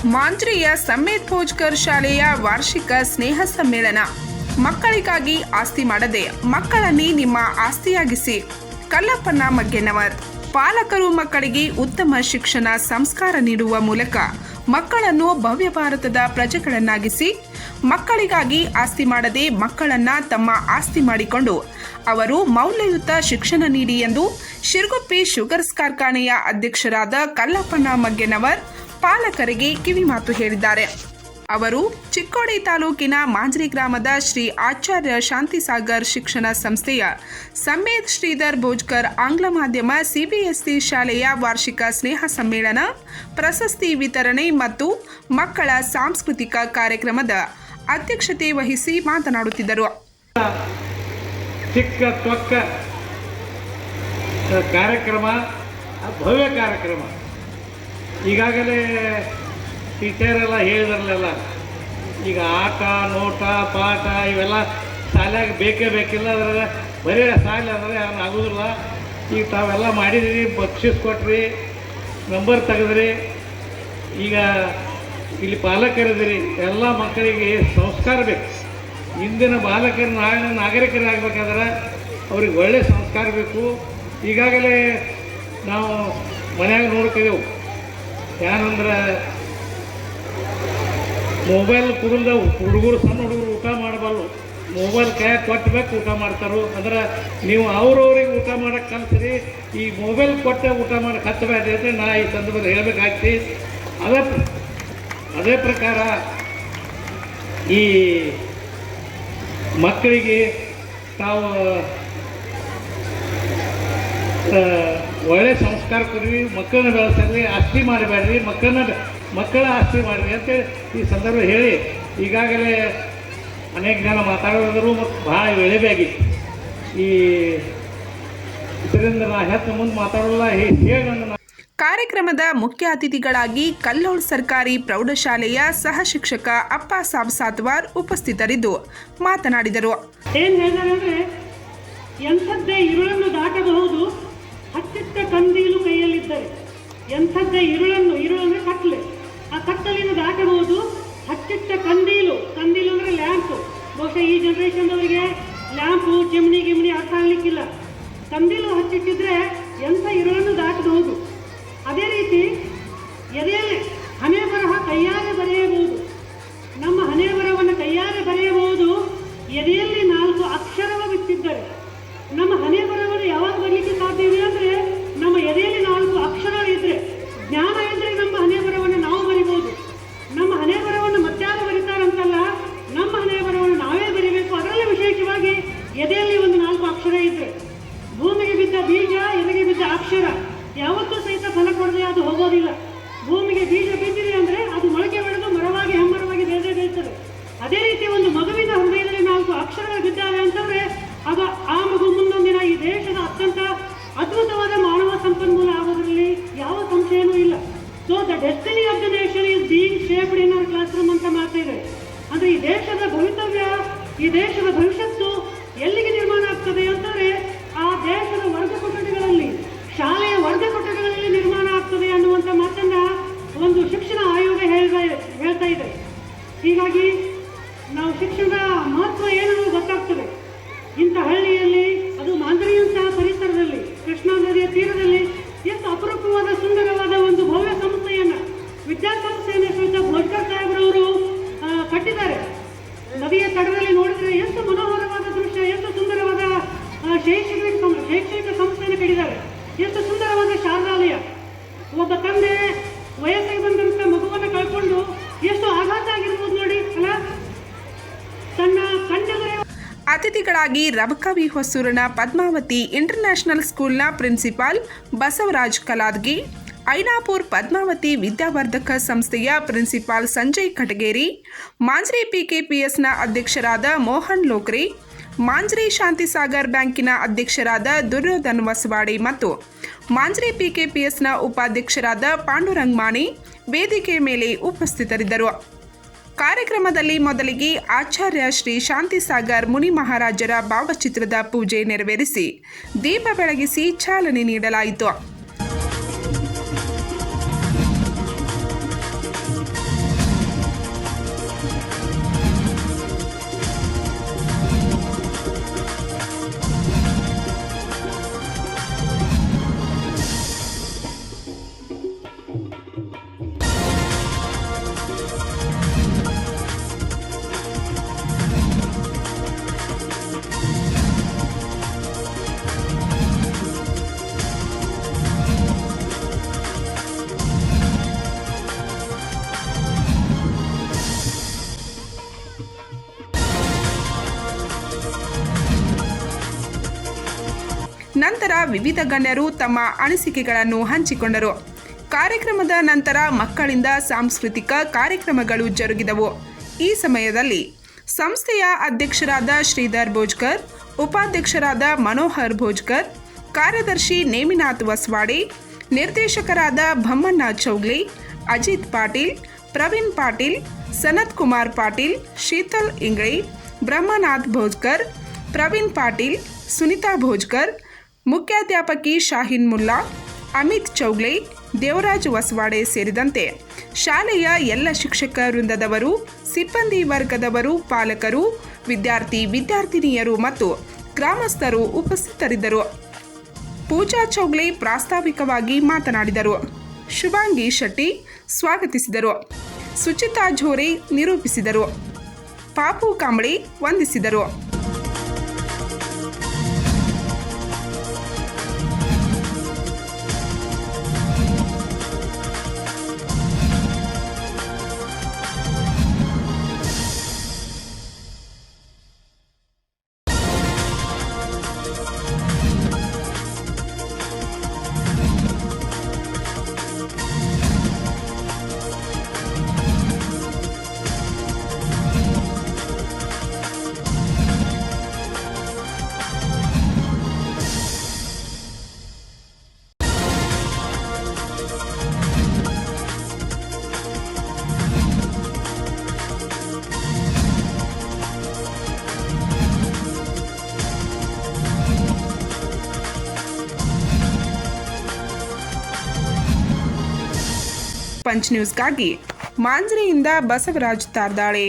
ಮಾಂಜ್ರಿಯ ಸಮ್ಮೇತ್ ಭೋಜ್ಕರ್ ಶಾಲೆಯ ವಾರ್ಷಿಕ ಸ್ನೇಹ ಸಮ್ಮೇಳನ. ಮಕ್ಕಳಿಗಾಗಿ ಆಸ್ತಿ ಮಾಡದೆ ಮಕ್ಕಳನ್ನೇ ನಿಮ್ಮ ಆಸ್ತಿಯಾಗಿಸಿ. ಕಲ್ಲಪ್ಪನ ಮಗ್ಗೆನವರ್. ಪಾಲಕರು ಮಕ್ಕಳಿಗೆ ಉತ್ತಮ ಶಿಕ್ಷಣ ಸಂಸ್ಕಾರ ನೀಡುವ ಮೂಲಕ ಮಕ್ಕಳನ್ನು ಭವ್ಯ ಭಾರತದ ಪ್ರಜೆಗಳನ್ನಾಗಿಸಿ, ಮಕ್ಕಳಿಗಾಗಿ ಆಸ್ತಿ ಮಾಡದೆ ಮಕ್ಕಳನ್ನ ತಮ್ಮ ಆಸ್ತಿ ಮಾಡಿಕೊಂಡು ಅವರು ಮೌಲ್ಯಯುತ ಶಿಕ್ಷಣ ನೀಡಿ ಎಂದು ಶಿರಗುಪ್ಪಿ ಶುಗರ್ಸ್ ಕಾರ್ಖಾನೆಯ ಅಧ್ಯಕ್ಷರಾದ ಕಲ್ಲಪ್ಪನ ಮಗ್ಗೆನವರ್ ಪಾಲಕರಿಗೆ ಕಿವಿಮಾತು ಹೇಳಿದ್ದಾರೆ. ಅವರು ಚಿಕ್ಕೋಡಿ ತಾಲೂಕಿನ ಮಾಂಜ್ರಿ ಗ್ರಾಮದ ಶ್ರೀ ಆಚಾರ್ಯ ಶಾಂತಿಸಾಗರ್ ಶಿಕ್ಷಣ ಸಂಸ್ಥೆಯ ಸಮ್ಮೇತ್ ಶ್ರೀಧರ್ ಭೋಜ್ಕರ್ ಆಂಗ್ಲ ಮಾಧ್ಯಮ ಸಿಬಿಎಸ್ಇ ಶಾಲೆಯ ವಾರ್ಷಿಕ ಸ್ನೇಹ ಸಮ್ಮೇಳನ, ಪ್ರಶಸ್ತಿ ವಿತರಣೆ ಮತ್ತು ಮಕ್ಕಳ ಸಾಂಸ್ಕೃತಿಕ ಕಾರ್ಯಕ್ರಮದ ಅಧ್ಯಕ್ಷತೆ ವಹಿಸಿ ಮಾತನಾಡುತ್ತಿದ್ದರು. ಚಿಕ್ಕ ತೊಕ್ಕ ಕಾರ್ಯಕ್ರಮ, ಭವ್ಯ ಕಾರ್ಯಕ್ರಮ. ಈಗಾಗಲೇ ಟೀಚರೆಲ್ಲ ಹೇಳಿದ್ರಲ್ಲ, ಈಗ ಆಟ ನೋಟ ಪಾಠ ಇವೆಲ್ಲ ಶಾಲ್ಯಾಗ ಬೇಕೇ ಬೇಕಿಲ್ಲ. ಅದ್ರಾಗ ಬರೀ ಶಾಲೆ ಅಂದರೆ ಆಗೋದಿಲ್ಲ. ಈಗ ತಾವೆಲ್ಲ ಮಾಡಿದ್ರಿ, ಬಕ್ಷಿಸ್ ಕೊಟ್ರಿ, ನಂಬರ್ ತೆಗೆದ್ರಿ. ಈಗ ಇಲ್ಲಿ ಪಾಲಕರಿದ್ರಿ, ಎಲ್ಲ ಮಕ್ಕಳಿಗೆ ಸಂಸ್ಕಾರ ಬೇಕು. ಇಂದಿನ ಬಾಲಕರು ನಾಳಿನ ನಾಗರಿಕರಾಗಬೇಕಾದ್ರೆ ಅವ್ರಿಗೆ ಒಳ್ಳೆಯ ಸಂಸ್ಕಾರ ಬೇಕು. ಈಗಾಗಲೇ ನಾವು ಮನ್ಯಾಗ ನೋಡ್ತಿದ್ದೆವು, ಏನಂದ್ರೆ ಮೊಬೈಲ್ ಕುಡಿದ ಹುಡುಗರು, ಸಣ್ಣ ಹುಡುಗರು ಊಟ ಮಾಡಬಲ್ಲು, ಮೊಬೈಲ್ ಕೈಯಾಗ ಕೊಟ್ಟಬೇಕು ಊಟ ಮಾಡ್ತಾರೋ. ಅಂದ್ರೆ ನೀವು ಅವ್ರವ್ರಿಗೆ ಊಟ ಮಾಡೋಕ್ಕೆ ಕಲಿಸ್ರಿ, ಈ ಮೊಬೈಲ್ ಕೊಟ್ಟೆ ಊಟ ಮಾಡೋಕ್ಕೆ ಹತ್ತಬೇಡ್ರಿ ಅಂತ ನಾ ಈ ಸಂದರ್ಭದಲ್ಲಿ ಹೇಳಬೇಕಾಗ್ತಿ. ಅದೇ ಪ್ರಕಾರ ಈ ಮಕ್ಕಳಿಗೆ ತಾವು ಒಳ್ಳೆ ಸಂಸ್ಕಾರ ಕೊಡ್ರಿ, ಮಕ್ಕಳನ್ನ ಬೆಳೆಸ್ರಿ, ಆಸ್ತಿ ಮಾಡಬೇಡ್ರಿ, ಮಕ್ಕಳ ಆಸ್ತಿ ಮಾಡಿರಿ ಅಂತೇಳಿ ಈ ಸಂದರ್ಭ ಹೇಳಿ, ಈಗಾಗಲೇ ಅನೇಕ ಜನ ಮಾತಾಡೋದ್ರು ಮತ್ತು ಭಾಳ ಎಳೆಬೇಕಾಗಿತ್ತು. ಈ ಇದರಿಂದ ನಾ ಹೆಚ್ಚು ಮುಂದೆ ಮಾತಾಡೋಲ್ಲ ಹೇಳಿ. ಕಾರ್ಯಕ್ರಮದ ಮುಖ್ಯ ಅತಿಥಿಗಳಾಗಿ ಕಲ್ಲೋಳ್ ಸರ್ಕಾರಿ ಪ್ರೌಢಶಾಲೆಯ ಸಹ ಶಿಕ್ಷಕ ಅಪ್ಪ ಸಾಬ್ ಸಾತ್ವಾರ್ ಉಪಸ್ಥಿತರಿದ್ದು ಮಾತನಾಡಿದರು. ಏನು ಹೇಳಿದಾರೆ, ಎಂಥದ್ದೇ ಇರುಳನ್ನು ದಾಟಬಹುದು, ಹಚ್ಚಿಟ್ಟ ಕಂದೀಲು ಕೈಯಲ್ಲಿದ್ದರೆ. ಎಂಥದ್ದೇ ಇರುಳು ಅಂದರೆ ಕತ್ತಲೆ, ಆ ಕತ್ತಲಿನ ದಾಟಬಹುದು. ಹಚ್ಚಿಟ್ಟ ಕಂದೀಲು ಅಂದರೆ ಲ್ಯಾಂಪ್. ಬಹುಶಃ ಈ ಜನರೇಷನ್ದವರಿಗೆ ಲ್ಯಾಂಪು ಗಿಮ್ನಿ ಅರ್ಥ ಆಗಲಿಕ್ಕಿಲ್ಲ. ಕಂದೀಲು ಹಚ್ಚಿಟ್ಟಿದ್ರೆ ಎಂಥ ಇರುಳನ್ನು ದಾಟಬಹುದು. ಅದೇ ರೀತಿ ಎದೆಯಲ್ಲಿ ಹಣೆ ಬರಹ ಕೈಯಾರೆ ಬರೆಯಬಹುದು. ನಮ್ಮ ಹಣೆ ಬರಹವನ್ನು ಕೈಯಾರೆ ಬರೆಯಬಹುದು. ಎದೆಯಲ್ಲಿ 4 ಅಕ್ಷರವ ಬಿಟ್ಟಿದ್ದಾರೆ. ನಮ್ಮ ಹಣೆ ಬರಹವನ್ನು ಯಾವಾಗ ಬರಲಿಕ್ಕೆ ಸಾಧ್ಯವಿದೆ ಅಂದರೆ ನಮ್ಮ ಎದೆಯಲ್ಲಿ 4 ಅಕ್ಷರಗಳಿದ್ದರೆ, ಜ್ಞಾನ ಇದ್ದರೆ ನಮ್ಮ ಹಣೆ ಬರಹವನ್ನು ನಾವು ಬರಿಬೋದು. ನಮ್ಮ ಹಣೆ ಬರಹವನ್ನು ಮತ್ತಾರು ಬರೀತಾರಂತಲ್ಲ, ನಮ್ಮ ಹಣೆ ಬರಹವನ್ನು ನಾವೇ ಬರೀಬೇಕು. ಅದರಲ್ಲಿ ವಿಶೇಷವಾಗಿ ಎದೆಯಲ್ಲಿ ಒಂದು 4 ಅಕ್ಷರ ಇದ್ದರೆ, ಭೂಮಿಗೆ ಬಿದ್ದ ಬೀಜ, ಎದೆಗೆ ಬಿದ್ದ ಅಕ್ಷರ ಯಾವತ್ತೂ ಸಹಿತ ಫಲ ಕೊಡದೆ ಅದು ಹೋಗೋದಿಲ್ಲ. ಭೂಮಿಗೆ ಬೀಜ ಬಿದ್ದಿದೆ ಅಂದರೆ ಅದು ಮೊಳಕೆ ಬೆಳೆದು ಮರವಾಗಿ ಹೆಮ್ಮರವಾಗಿ ಬೆಳೆಯುತ್ತದೆ. ಅದೇ ರೀತಿ ಒಂದು ಮಗುವಿನ ಹೃದಯದಲ್ಲಿ 4 ಅಕ್ಷರಗಳು ಬಿದ್ದಾವೆ ಅಂತಂದರೆ ಅದು ಆ ಮಗು ಮುಂದೊಂದಿನ ಈ ದೇಶದ ಅತ್ಯಂತ ಅದ್ಭುತವಾದ ಮಾನವ ಸಂಪನ್ಮೂಲ ಆಗೋದ್ರಲ್ಲಿ ಯಾವ ಸಂಶಯನೂ ಇಲ್ಲ. So the destiny of the nation is being shaped in our class room ಅಂತ ಮಾತಿದೆ. ಅಂದರೆ ಈ ದೇಶದ ಭವಿತವ್ಯ, ಈ ದೇಶದ ಭವಿಷ್ಯತ್ತು ಎಲ್ಲಿಗೆ ನಿರ್ಮಾಣ ಆಗ್ತದೆ ಅಂತಂದರೆ ಆ ದೇಶದ ವರ್ಗ ಕೊಠಡಿಗಳಲ್ಲಿ, ಶಾಲೆಯ ವರ್ಗ ಕೊಠಡಿಗಳಲ್ಲಿ ನಿರ್ಮಾಣ ಆಗ್ತದೆ ಅನ್ನುವಂಥ ಮಾತನ್ನ ಒಂದು ಶಿಕ್ಷಣ ಆಯೋಗ ಹೇಳ್ತಾ ಇದೆ. ಹೀಗಾಗಿ ನಾವು ಶಿಕ್ಷಣದ ಮಹತ್ವ ಏನನ್ನು ಗೊತ್ತಾಗ್ತದೆ. ಇಂಥ ಹಳ್ಳಿಯಲ್ಲಿ, ಅದು ಮಾಂಜ್ರಿಯಂತಹ ಪರಿಸರದಲ್ಲಿ, ಕೃಷ್ಣಾ ನದಿಯ ತೀರದಲ್ಲಿ ಎಷ್ಟು ಅಪರೂಪವಾದ ಸುಂದರವಾದ ಒಂದು ಭವ್ಯ ಸಂಸ್ಥೆಯನ್ನು, ವಿದ್ಯಾಸಂಸ್ಥೆಯನ್ನು ಶ್ರೀಯುತ ಭೋಜ್ಕರ್ ಸಾಹೇಬ್ರವರು ಕಟ್ಟಿದ್ದಾರೆ. ನದಿಯ ತಡದಲ್ಲಿ ನೋಡಿದರೆ ಎಷ್ಟು ಮನೋಹರವಾದ ದೃಶ್ಯ, ಎಷ್ಟು ಸುಂದರವಾದ ಶೈಕ್ಷಣಿಕ ಸಂಸ್ಥೆಯನ್ನು ಕಟ್ಟಿದ್ದಾರೆ, ಎಷ್ಟು ಸುಂದರವಾದ ಶಾಲಾಲಯ. ಒಬ್ಬ ತಂದೆ ವಯಸ್ಸಿಗೆ ಬಂದಂಥ ಮಗುವನ್ನು ಕಳ್ಕೊಂಡು ಎಷ್ಟು ಆಘಾತ ಆಗಿರ್ಬೋದು ನೋಡಿ ಅಲ್ಲ. ತನ್ನ ಕಣ್ಣೆದುರೇ ಅತಿಥಿಗಳಾಗಿ ರಬಕವಿ ಹೊಸೂರಿನ ಪದ್ಮಾವತಿ ಇಂಟರ್ನ್ಯಾಷನಲ್ ಸ್ಕೂಲ್ನ ಪ್ರಿನ್ಸಿಪಾಲ್ ಬಸವರಾಜ್ ಕಲಾದ್ಗಿ, ಐನಾಪುರ್ ಪದ್ಮಾವತಿ ವಿದ್ಯಾವರ್ಧಕ ಸಂಸ್ಥೆಯ ಪ್ರಿನ್ಸಿಪಾಲ್ ಸಂಜಯ್ ಕಟಗೇರಿ, ಮಾಂಜ್ರಿ ಪಿಕೆಪಿಎಸ್ನ ಅಧ್ಯಕ್ಷರಾದ ಮೋಹನ್ ಲೋಕ್ರೆ, ಮಾಂಜ್ರಿ ಶಾಂತಿಸಾಗರ್ ಬ್ಯಾಂಕಿನ ಅಧ್ಯಕ್ಷರಾದ ದುರ್ಯೋಧನ್ ವಸವಾಡಿ ಮತ್ತು ಮಾಂಜ್ರಿ ಪಿಕೆಪಿಎಸ್ನ ಉಪಾಧ್ಯಕ್ಷರಾದ ಪಾಂಡುರಂಗ್ ಮಾಣಿ ವೇದಿಕೆ ಮೇಲೆ ಉಪಸ್ಥಿತರಿದ್ದರು. ಕಾರ್ಯಕ್ರಮದಲ್ಲಿ ಮೊದಲಿಗೆ ಆಚಾರ್ಯ ಶ್ರೀ ಶಾಂತಿಸಾಗರ್ ಮುನಿ ಮಹಾರಾಜರ ಭಾವಚಿತ್ರದ ಪೂಜೆ ನೆರವೇರಿಸಿ ದೀಪ ಬೆಳಗಿಸಿ ಚಾಲನೆ ನೀಡಲಾಯಿತು. ನಂತರ ವಿವಿಧ ಗಣ್ಯರು ತಮ್ಮ ಅನಿಸಿಕೆಗಳನ್ನು ಹಂಚಿಕೊಂಡರು. ಕಾರ್ಯಕ್ರಮದ ನಂತರ ಮಕ್ಕಳಿಂದ ಸಾಂಸ್ಕೃತಿಕ ಕಾರ್ಯಕ್ರಮಗಳು ಜರುಗಿದವು. ಈ ಸಮಯದಲ್ಲಿ ಸಂಸ್ಥೆಯ ಅಧ್ಯಕ್ಷರಾದ ಶ್ರೀಧರ್ ಭೋಜ್ಕರ್, ಉಪಾಧ್ಯಕ್ಷರಾದ ಮನೋಹರ್ ಭೋಜ್ಕರ್, ಕಾರ್ಯದರ್ಶಿ ನೇಮಿನಾಥ್ ವಸ್ವಾಡೆ, ನಿರ್ದೇಶಕರಾದ ಭಮ್ಮಣ್ಣ ಚೌಗ್ಲೆ, ಅಜಿತ್ ಪಾಟೀಲ್, ಪ್ರವೀಣ್ ಪಾಟೀಲ್, ಸನತ್ ಕುಮಾರ್ ಪಾಟೀಲ್, ಶೀತಲ್ ಇಂಗ್ಳೆ, ಬ್ರಹ್ಮನಾಥ್ ಭೋಜ್ಕರ್, ಪ್ರವೀಣ್ ಪಾಟೀಲ್, ಸುನಿತಾ ಭೋಜ್ಕರ್, ಮುಖ್ಯಾಧ್ಯಾಪಕಿ ಶಾಹೀನ್ ಮುಲ್ಲಾ, ಅಮಿತ್ ಚೌಗ್ಲೆ, ದೇವರಾಜ್ ವಸ್ವಾಡೆ ಸೇರಿದಂತೆ ಶಾಲೆಯ ಎಲ್ಲ ಶಿಕ್ಷಕ ವೃಂದದವರು, ಸಿಬ್ಬಂದಿ ವರ್ಗದವರು, ಪಾಲಕರು, ವಿದ್ಯಾರ್ಥಿನಿಯರು ಮತ್ತು ಗ್ರಾಮಸ್ಥರು ಉಪಸ್ಥಿತರಿದ್ದರು. ಪೂಜಾ ಚೌಗ್ಲೆ ಪ್ರಾಸ್ತಾವಿಕವಾಗಿ ಮಾತನಾಡಿದರು. ಶುಭಾಂಗಿ ಶೆಟ್ಟಿ ಸ್ವಾಗತಿಸಿದರು. ಸುಚಿತಾ ಝೋರೆ ನಿರೂಪಿಸಿದರು. ಪಾಪು ಕಾಂಬಳೆ ವಂದಿಸಿದರು. ಪಂಚ್ ನ್ಯೂಸ್ಗಾಗಿ ಮಾಂಜ್ರೆಯಿಂದ ಬಸವರಾಜ್ ತಾರ್ದಾಳೆ.